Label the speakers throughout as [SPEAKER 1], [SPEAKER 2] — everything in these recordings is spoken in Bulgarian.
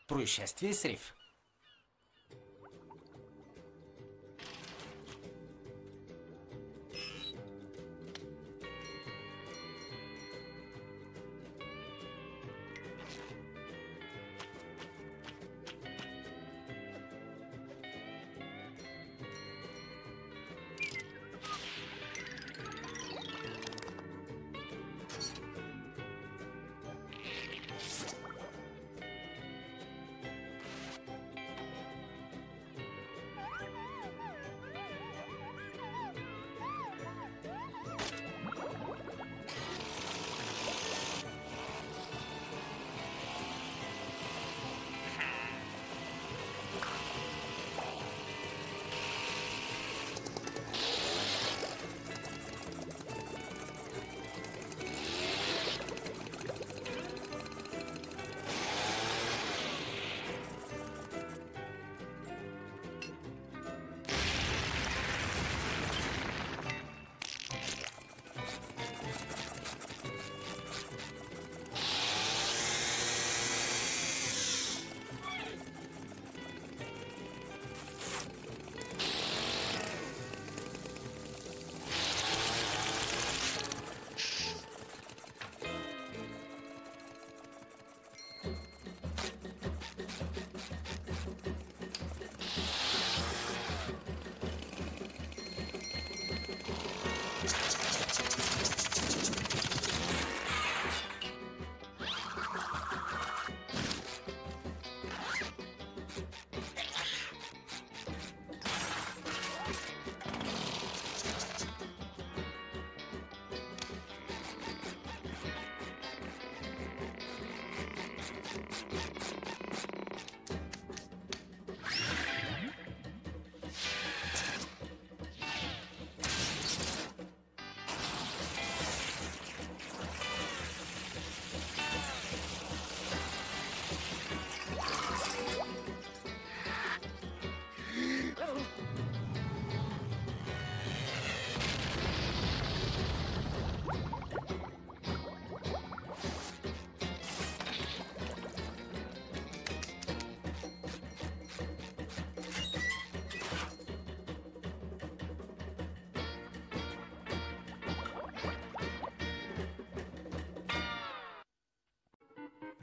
[SPEAKER 1] Происшествие с риф.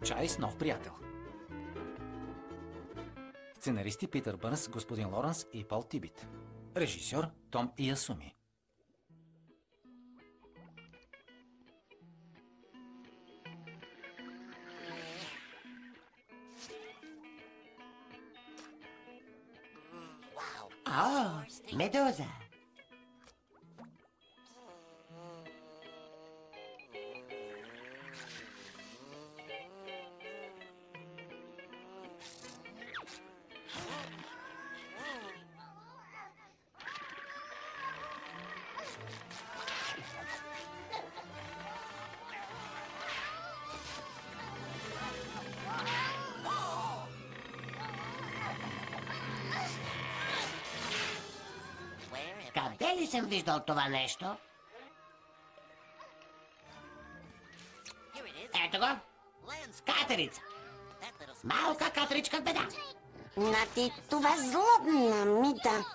[SPEAKER 1] Чай с нов приятел. Сценаристи Питър Бърнс, господин Лоренс и Пол Тибит. Режисьор Том Иясуми.
[SPEAKER 2] О, медуза! Къде ли съм виждал това нещо? Ето го! Катерица! Малка катеричка в беда!
[SPEAKER 3] Нати, това злобна Мита.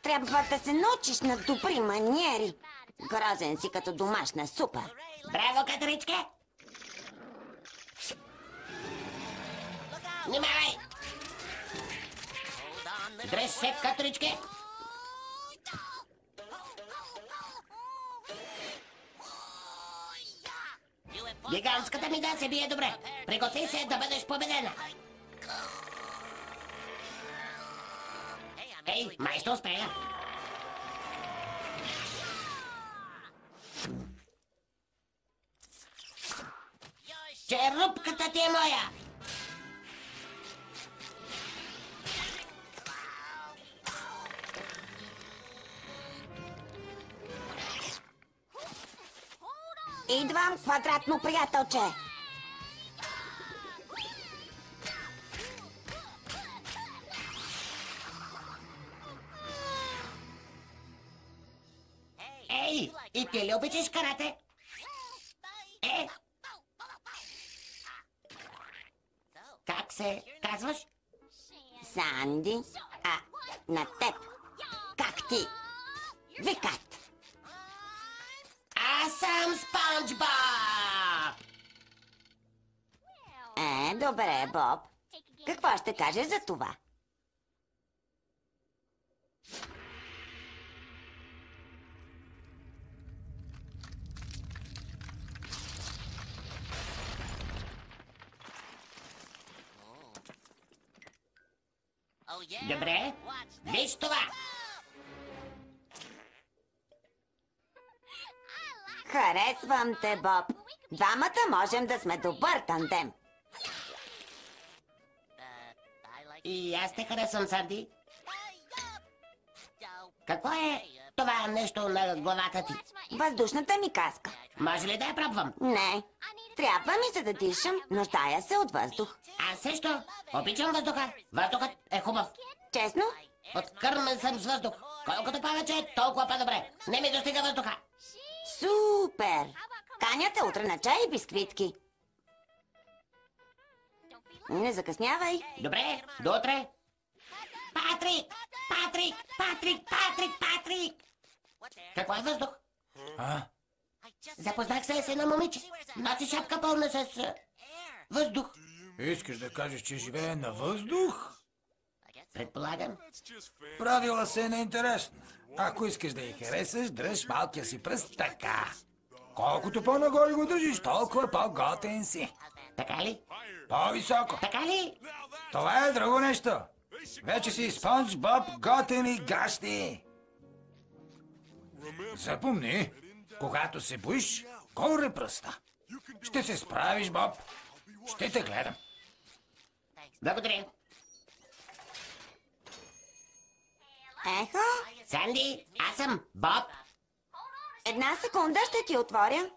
[SPEAKER 3] Трябва да се научиш на добри маниери. Грозен си като домашна супа.
[SPEAKER 2] Браво, катеричке! Внимавай! Дръж се, катеричке! Гигантската Мида се бие добре. Приготви се да бъдеш победена. Ей, май ще успея. Черупката ти е моя.
[SPEAKER 3] Идвам, квадратно приятелче.
[SPEAKER 2] Ей, и ти ли обичаш карате? Как казваш?
[SPEAKER 3] Санди, на теб. Как ти? Викат.
[SPEAKER 2] Аз съм Спанч Боб!
[SPEAKER 3] Добре, Боб. Какво ще кажеш за това?
[SPEAKER 2] Добре, виж това!
[SPEAKER 3] Харесвам те, Боб. Двамата можем да сме добър тандем.
[SPEAKER 2] И аз те харесвам, Санди. Какво е това нещо на главата ти?
[SPEAKER 3] Въздушната ми каска.
[SPEAKER 2] Може ли да я пробвам?
[SPEAKER 3] Не. Трябва ми се да дишам. Нуждая се от въздух.
[SPEAKER 2] Аз също. Обичам въздуха. Въздухът е хубав.
[SPEAKER 3] Честно?
[SPEAKER 2] Откърмен съм с въздух. Колкото повече, толкова по-добре. Не ми достига въздуха.
[SPEAKER 3] Супер! Канята утре на чай и бисквитки. Не закъснявай.
[SPEAKER 2] Добре, до утре. Патрик! Патрик! Патрик! Патрик! Патрик! Какво е въздух? Запознах се с едно момиче. Носи шапка пълна с въздух.
[SPEAKER 4] Искаш да кажеш, че живее на въздух?
[SPEAKER 2] Предполагам.
[SPEAKER 4] Правила се е неинтересно. Ако искаш да я харесаш, дръж малкия си пръст така. Колкото по-нагоре го държиш, толкова по-готен си.
[SPEAKER 2] Така ли?
[SPEAKER 4] По-високо.
[SPEAKER 2] Така ли?
[SPEAKER 4] Това е друго нещо. Вече си Спанч Боб, готени гащи. Запомни, когато се боиш, горе пръста. Ще се справиш, Боб. Ще те гледам.
[SPEAKER 2] Благодаря.
[SPEAKER 3] Ехо,
[SPEAKER 2] Санди, аз съм Боб.
[SPEAKER 3] една секунда ще ти отворя.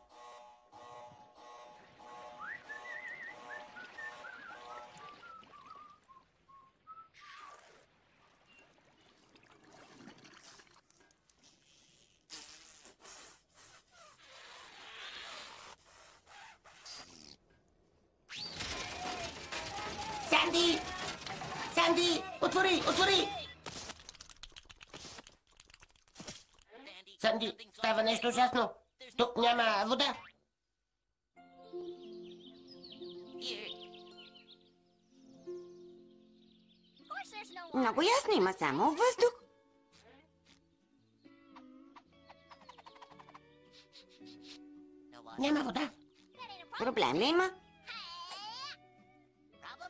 [SPEAKER 2] Санди! Санди! Отвори! Отвори! Санди, става нещо ужасно. Тук няма вода.
[SPEAKER 3] Много ясно, има само въздух.
[SPEAKER 2] Няма вода.
[SPEAKER 3] Проблем ли има?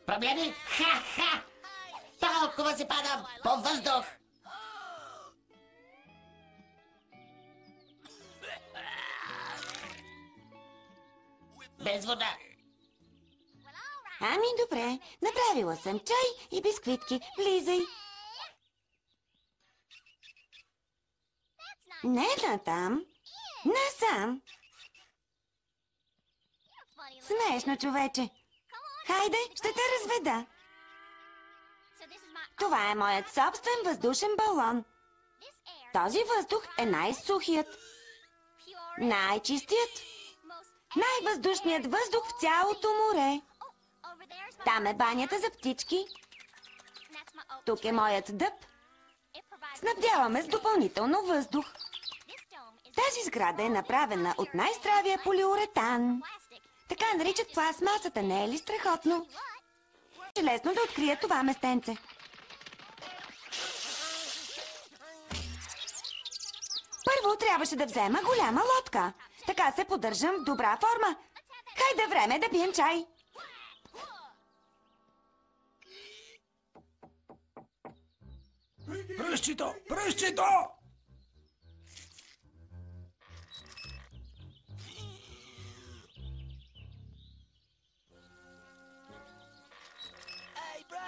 [SPEAKER 2] Проблеми? Ха-ха! Толкова се пада по въздух. Без вода.
[SPEAKER 3] Ами добре, направила съм чай и бисквитки. Влизай. Не натам, насам. Смешно, човече. Хайде, ще те разведа. Това е моят собствен въздушен балон. Този въздух е най-сухият, най-чистият, най-въздушният въздух в цялото море. Там е банята за птички. Тук е моят дъб. Снабдяваме с допълнително въздух. Тази сграда е направена от най-здравия полиуретан. Така наричат пластмасата, не е ли страхотно? Ще лесно да открия това местенце. Първо трябваше да взема голяма лодка. Така се поддържам в добра форма. Хайде, време да пием чай.
[SPEAKER 4] Пръщито! Пръщито!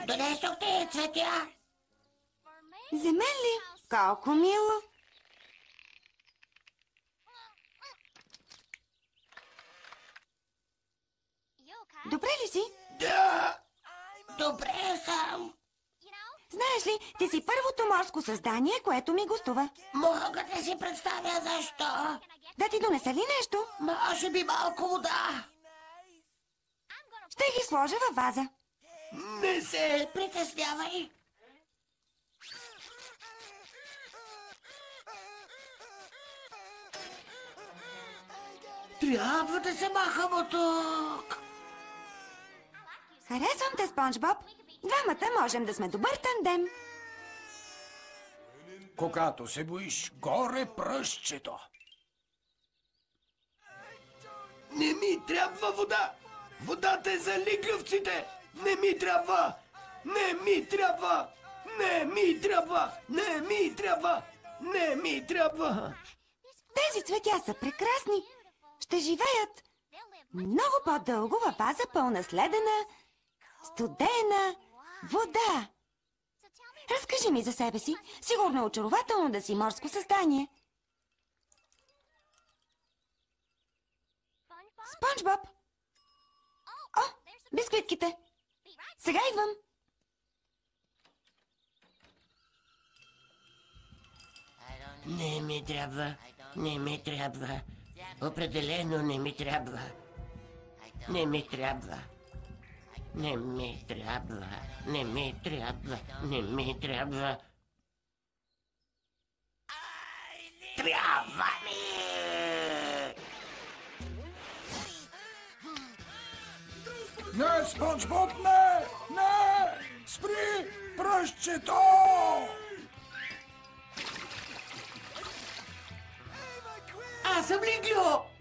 [SPEAKER 2] Донесохте цветя.
[SPEAKER 3] За мен ли? Колко мило. Добре ли си?
[SPEAKER 2] Да. Добре съм.
[SPEAKER 3] Знаеш ли, ти си първото морско създание, което ми гостува.
[SPEAKER 2] Мога да си представя защо.
[SPEAKER 3] Да ти донеса ли нещо?
[SPEAKER 2] Може би малко вода.
[SPEAKER 3] Ще ги сложа във ваза.
[SPEAKER 2] Не се притеснявай. Трябва да се махам от тук.
[SPEAKER 3] Харесвам те, Спонж Боб. Двамата можем да сме добър тандем.
[SPEAKER 4] Когато се боиш, горе пръстчето.
[SPEAKER 5] Не ми трябва вода! Водата е за лиглювците! Не ми трябва! Не ми трябва! Не ми трябва! Не ми трябва! Не ми трябва!
[SPEAKER 3] Тези цветя са прекрасни. Ще живеят много по-дълго във ваза пълна с ледена, студена вода. Разкажи ми за себе си. Сигурно е очарователно да си морско създание. Спонж Боб! О, бисквитките! Сега идвам!
[SPEAKER 2] Не ми трябва. Не ми трябва. Определено не ми трябва. Не ми трябва. Не ми трябва. Не ми трябва. Не ми трябва. Трябва ми!
[SPEAKER 4] Не, Спонж Боб, не! Не! Спри пръстчето!
[SPEAKER 2] Аз съм Лиглю!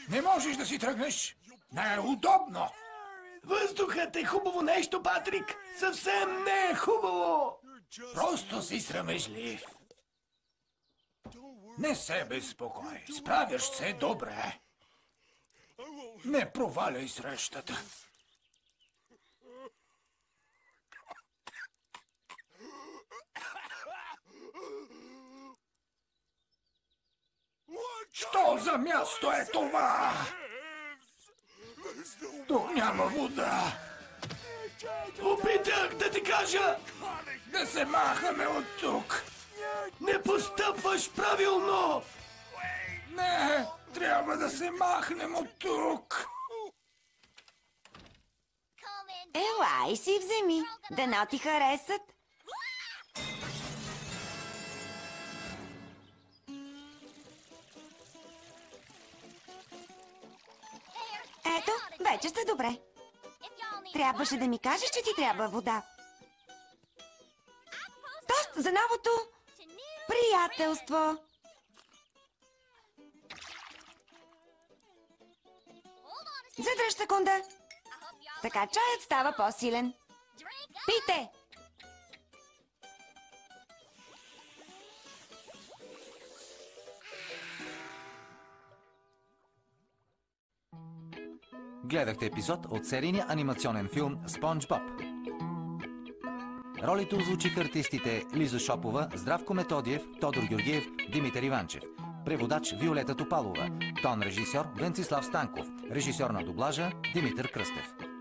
[SPEAKER 4] Не можеш да си тръгнеш. Не е удобно.
[SPEAKER 5] Въздухът е хубаво нещо, Патрик! Съвсем не е хубаво!
[SPEAKER 4] Просто си срамежлив. Не се безпокой. Справяш се добре. Не проваляй срещата. Що за място е това? Тук няма вода.
[SPEAKER 5] Опитах да ти кажа!
[SPEAKER 4] Да се махаме от тук.
[SPEAKER 5] Не постъпваш правилно!
[SPEAKER 4] Не, трябва да се махнем от тук.
[SPEAKER 3] Ела и си вземи. Дано ти харесат. Ето, вече сте добре. Трябваше да ми кажеш, че ти трябва вода. Тост за новото приятелство. Задръж секунда. Така чаят става по-силен. Пийте!
[SPEAKER 1] Гледахте епизод от серийния анимационен филм «Спонж Боб». Ролите озвучиха артистите Лиза Шопова, Здравко Методиев, Тодор Георгиев, Димитър Иванчев. Преводач Виолета Топалова. Тон режисьор Венцислав Станков. Режисьор на дублажа Димитър Кръстев.